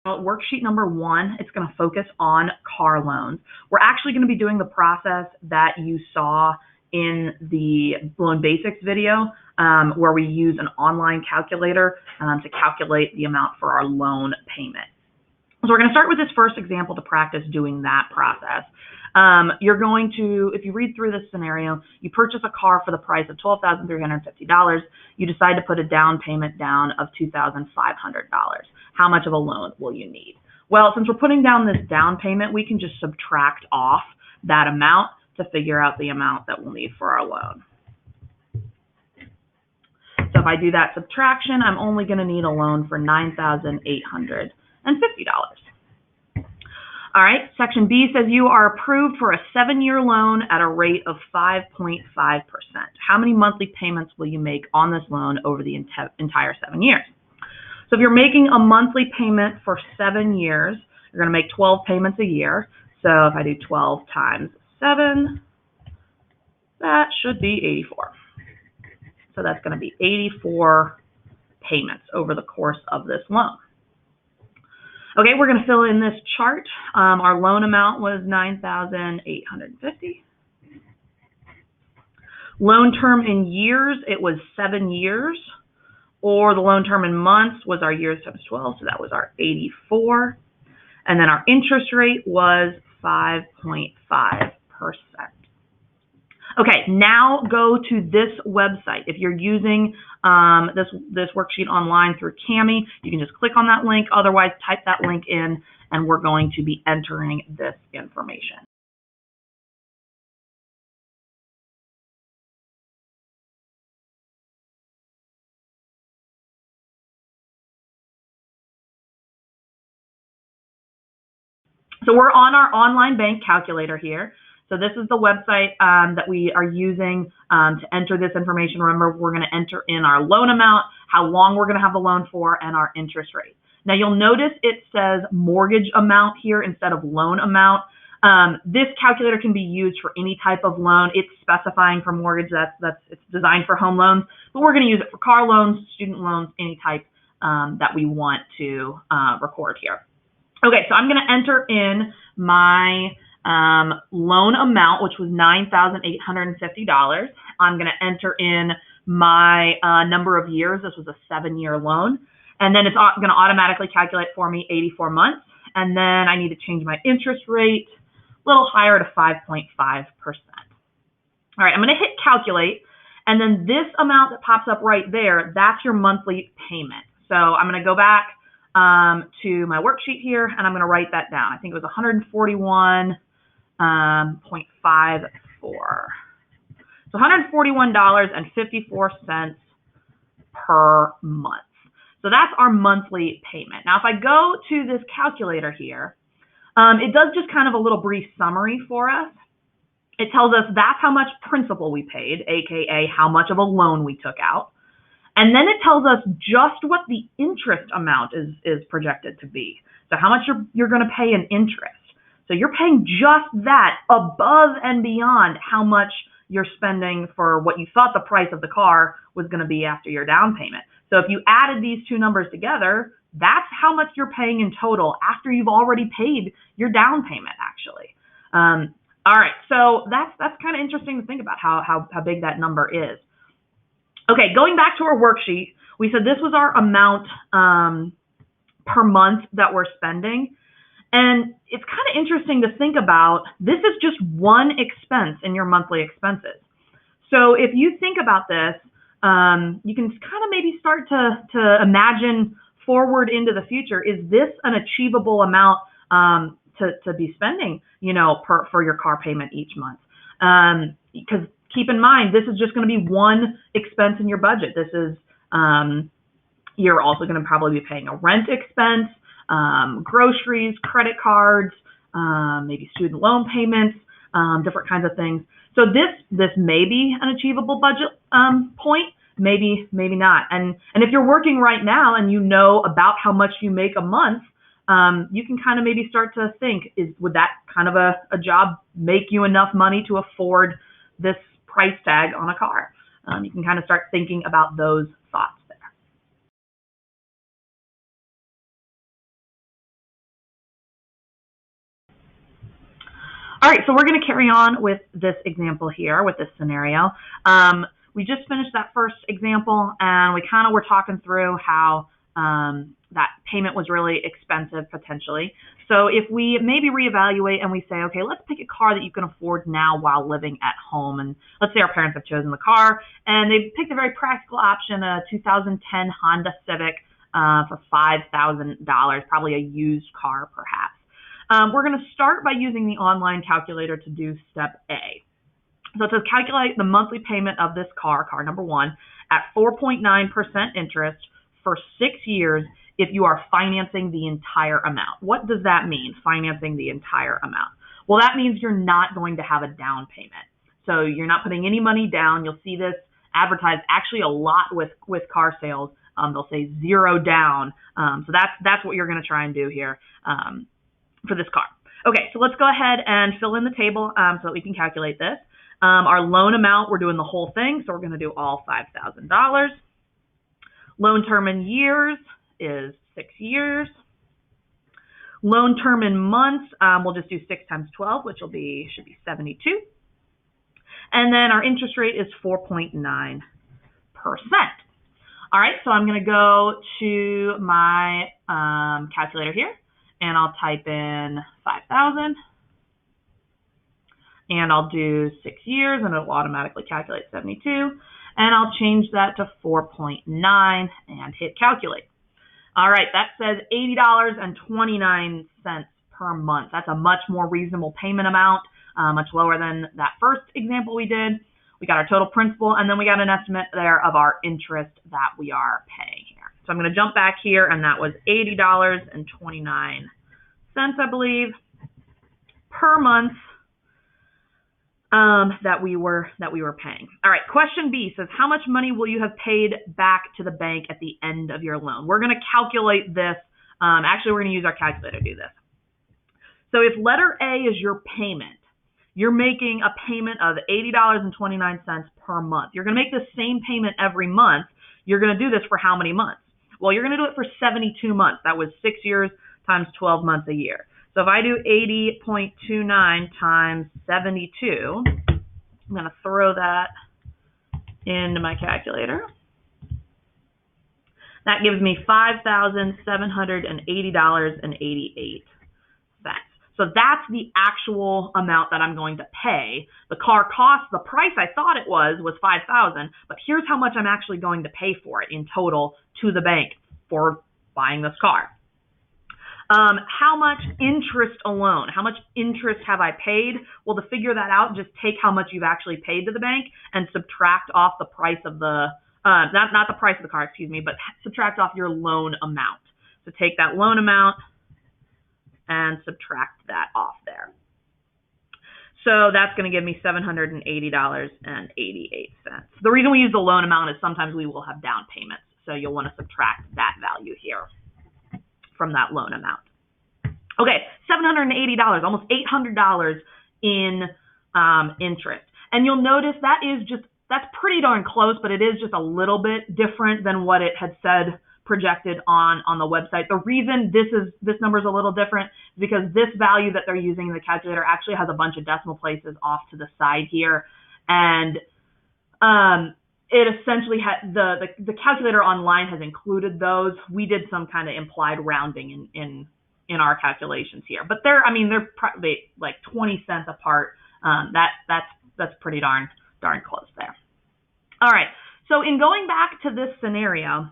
Worksheet number 1, it's going to focus on car loans. We're actually going to be doing the process that you saw in the Loan Basics video, where we use an online calculator to calculate the amount for our loan payment. So we're going to start with this first example to practice doing that process. You're going to, if you read through this scenario, you purchase a car for the price of $12,350. You decide to put a down payment down of $2,500. How much of a loan will you need? Well, since we're putting down this down payment, we can just subtract off that amount to figure out the amount that we'll need for our loan. So if I do that subtraction, I'm only going to need a loan for $9,850. All right, Section B says you are approved for a 7-year loan at a rate of 5.5%. How many monthly payments will you make on this loan over the entire 7 years? So if you're making a monthly payment for 7 years, you're going to make 12 payments a year. So if I do 12 times 7, that should be 84. So that's going to be 84 payments over the course of this loan. Okay, we're going to fill in this chart. Our loan amount was $9,850. Loan term in years, it was 7 years. Or the loan term in months was our years times 12, so that was our 84. And then our interest rate was 5.5%. Okay, now go to this website. If you're using this worksheet online through Kami, you can just click on that link. Otherwise, type that link in, and we're going to be entering this information. So we're on our online bank calculator here. So this is the website that we are using to enter this information. Remember, we're going to enter in our loan amount, how long we're going to have the loan for, and our interest rate. Now you'll notice it says mortgage amount here instead of loan amount. This calculator can be used for any type of loan. It's specifying for mortgage, it's designed for home loans, but we're going to use it for car loans, student loans, any type that we want to record here. Okay, so I'm going to enter in my loan amount, which was $9,850. I'm going to enter in my number of years. This was a 7-year loan. And then it's going to automatically calculate for me 84 months. And then I need to change my interest rate a little higher to 5.5%. All right, I'm going to hit calculate. And then this amount that pops up right there, that's your monthly payment. So I'm going to go back to my worksheet here, and I'm going to write that down. I think it was $141.54. So $141.54 per month. So that's our monthly payment. Now, if I go to this calculator here, it does just kind of a little brief summary for us. It tells us that's how much principal we paid, aka how much of a loan we took out. And then it tells us just what the interest amount is projected to be. So how much you're going to pay in interest. So you're paying just that above and beyond how much you're spending for what you thought the price of the car was going to be after your down payment. So if you added these two numbers together, that's how much you're paying in total after you've already paid your down payment, actually. All right, so that's kind of interesting to think about how big that number is. Okay, going back to our worksheet, we said this was our amount per month that we're spending. And it's kind of interesting to think about, this is just one expense in your monthly expenses. So if you think about this, you can kind of maybe start to imagine forward into the future. Is this an achievable amount to be spending, for your car payment each month? Because keep in mind, this is just going to be one expense in your budget. This is, you're also going to probably be paying a rent expense, groceries, credit cards, maybe student loan payments, different kinds of things. So this may be an achievable budget point, maybe not. And if you're working right now and you know about how much you make a month, you can kind of maybe start to think, would that kind of a job make you enough money to afford this price tag on a car? You can kind of start thinking about those thoughts. All right, so we're going to carry on with this example here, with this scenario. We just finished that first example, and we kind of were talking through how that payment was really expensive potentially. So if we maybe reevaluate and we say, okay, let's pick a car that you can afford now while living at home. And let's say our parents have chosen the car, and they've picked a very practical option, a 2010 Honda Civic for $5,000, probably a used car perhaps. We're going to start by using the online calculator to do step A. So it says calculate the monthly payment of this car number one, at 4.9% interest for 6 years if you are financing the entire amount. What does that mean, financing the entire amount? Well, that means you're not going to have a down payment. So you're not putting any money down. You'll see this advertised actually a lot with car sales. They'll say 0 down. So that's what you're going to try and do here for this car. Okay, so let's go ahead and fill in the table so that we can calculate this. Our loan amount, we're doing the whole thing, so we're going to do all $5,000. Loan term in years is 6 years. Loan term in months, we'll just do 6 times 12, which should be 72. And then our interest rate is 4.9%. All right, so I'm going to go to my calculator here, and I'll type in 5,000. And I'll do 6 years, and it'll automatically calculate 72. And I'll change that to 4.9 and hit calculate. All right, that says $80.29 per month. That's a much more reasonable payment amount, much lower than that first example we did. We got our total principal, and then we got an estimate there of our interest that we are paying here. So I'm going to jump back here, and that was $80.29, I believe, per month. That we were paying. All right, question B says, how much money will you have paid back to the bank at the end of your loan? We're going to calculate this. Actually, we're going to use our calculator to do this. So if letter A is your payment, you're making a payment of $80.29 per month. You're going to make the same payment every month. You're going to do this for how many months? Well, you're going to do it for 72 months. That was 6 years times 12 months a year. So if I do 80.29 times 72, I'm going to throw that into my calculator. That gives me $5,780.88. So that's the actual amount that I'm going to pay. The car cost, the price I thought it was $5,000, but here's how much I'm actually going to pay for it in total to the bank for buying this car. How much interest alone? How much interest have I paid? Well, to figure that out, just take how much you've actually paid to the bank and subtract off the price of the, not the price of the car, excuse me, but subtract off your loan amount. So take that loan amount and subtract that off there. So that's going to give me $780.88. The reason we use the loan amount is sometimes we will have down payments. So you'll want to subtract that value here from that loan amount. Okay, $780, almost $800 in interest. And you'll notice that's pretty darn close, but it is just a little bit different than what it had said projected on the website. The reason this number is a little different is because this value that they're using in the calculator actually has a bunch of decimal places off to the side here. And it essentially had the calculator online has included those. We did some kind of implied rounding in our calculations here, but they're probably like 20 cents apart. That's pretty darn close there. All right. So in going back to this scenario,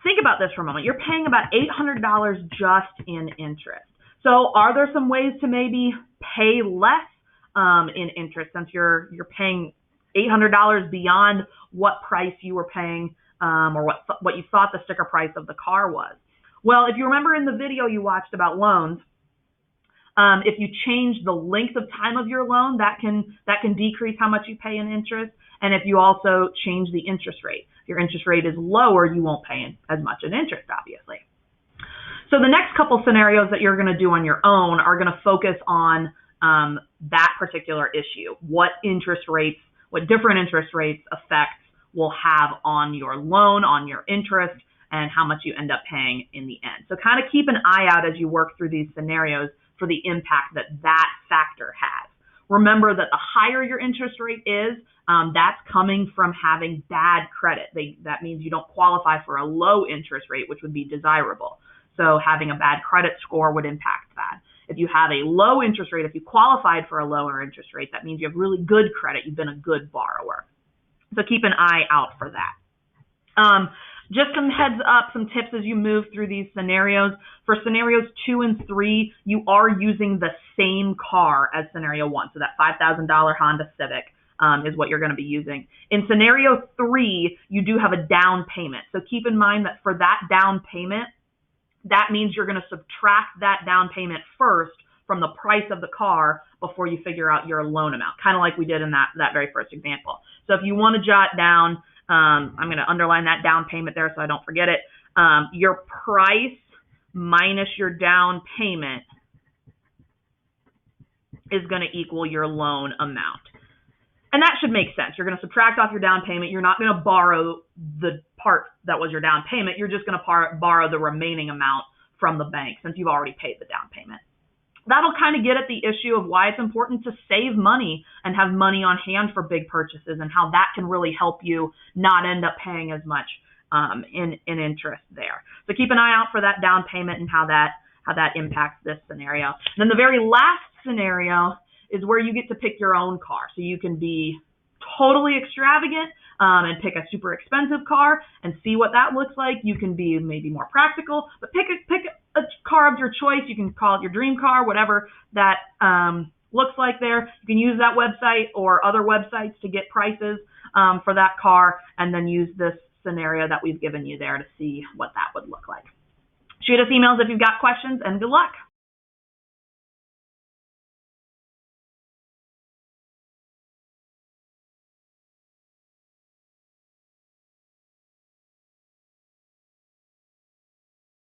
think about this for a moment. You're paying about $800 just in interest. So are there some ways to maybe pay less in interest since you're paying $800 beyond what price you were paying or what you thought the sticker price of the car was? Well, if you remember in the video you watched about loans, if you change the length of time of your loan, that can decrease how much you pay in interest. And if you also change the interest rate, if your interest rate is lower, you won't pay as much in interest, obviously. So the next couple scenarios that you're going to do on your own are going to focus on that particular issue. What different interest rates effects will have on your loan, on your interest, and how much you end up paying in the end. So kind of keep an eye out as you work through these scenarios for the impact that that factor has. Remember that the higher your interest rate is, that's coming from having bad credit. That means you don't qualify for a low interest rate, which would be desirable. So having a bad credit score would impact that. If you have a low interest rate, if you qualified for a lower interest rate, that means you have really good credit. You've been a good borrower. So keep an eye out for that. Just some heads up, some tips as you move through these scenarios. For scenarios 2 and 3, you are using the same car as scenario 1. So that $5,000 Honda Civic is what you're going to be using. In scenario 3, you do have a down payment. So keep in mind that for that down payment, that means you're going to subtract that down payment first from the price of the car before you figure out your loan amount, kind of like we did in that very first example. So if you want to jot down, I'm going to underline that down payment there so I don't forget it. Your price minus your down payment is going to equal your loan amount. And that should make sense. You're going to subtract off your down payment. You're not going to borrow the part that was your down payment. You're just going to borrow the remaining amount from the bank since you've already paid the down payment. That'll kind of get at the issue of why it's important to save money and have money on hand for big purchases and how that can really help you not end up paying as much in interest there. So keep an eye out for that down payment and how that impacts this scenario. And then the very last scenario is where you get to pick your own car. So you can be totally extravagant and pick a super expensive car and see what that looks like. You can be maybe more practical, but pick a car of your choice. You can call it your dream car, whatever that looks like there. You can use that website or other websites to get prices for that car, and then use this scenario that we've given you there to see what that would look like. Shoot us emails if you've got questions, and good luck.